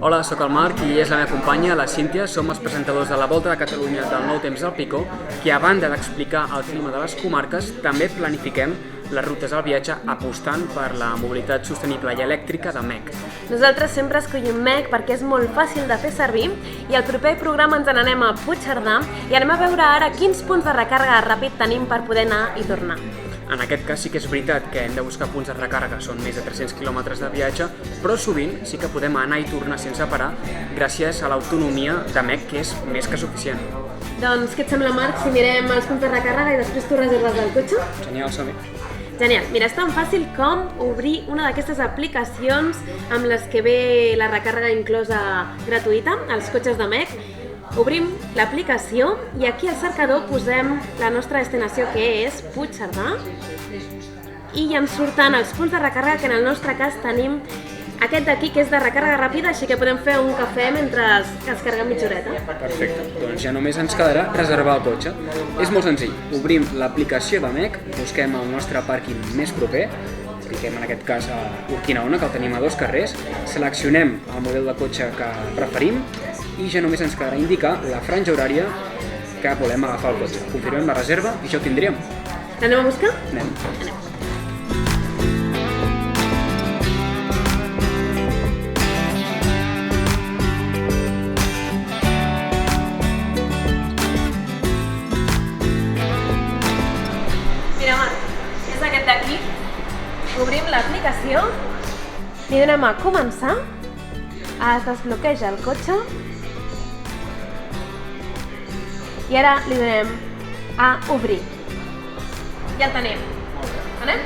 Hola, sóc el Marc i és la meva companya, la Cíntia. Som els presentadors de la Volta de Catalunya del Nou Temps del Picó, que a banda d'explicar el clima de les comarques, també planifiquem les rutes al viatge apostant per la mobilitat sostenible i elèctrica de MEC. Nosaltres sempre escollim MEC perquè és molt fàcil de fer servir i al proper programa ens n'anem a Puigcerdà i anem a veure ara quins punts de recàrrega ràpid tenim per poder anar i tornar. En aquest cas sí que és veritat que hem de buscar punts de recàrrega, són més de 300 quilòmetres de viatge, però sovint sí que podem anar i tornar sense parar gràcies a l'autonomia de MEC, que és més que suficient. Doncs què et sembla, Marc, si mirem els punts de recàrrega i després tu reserves el cotxe? Genial, som-hi. Genial. Mira, és tan fàcil com obrir una d'aquestes aplicacions amb les que ve la recàrrega inclosa gratuïta als cotxes de MEC. Obrim l'aplicació i aquí al cercador posem la nostra destinació, que és Puigcerdà, i ens surten els punts de recàrrega, que en el nostre cas tenim aquest d'aquí, que és de recàrrega ràpida, així que podem fer un cafè mentre ens carreguem mitja horeta. Perfecte, doncs ja només ens quedarà reservar el cotxe. És molt senzill, obrim l'aplicació de MEC, busquem el nostre pàrquing més proper, cliquem en aquest cas a Urquinaona, que el tenim a 2 carrers, seleccionem el model de cotxe que preferim i ja només ens quedarà indicar la franja horària que volem agafar el cotxe. Confirmem la reserva i ja ho tindríem. L'anem a buscar? Anem. Mira, Marc, és aquest d'aquí. Obrim l'aplicació, li donem a començar, es desbloqueja el cotxe i ara li donem a obrir. Ja el tenim. Anem?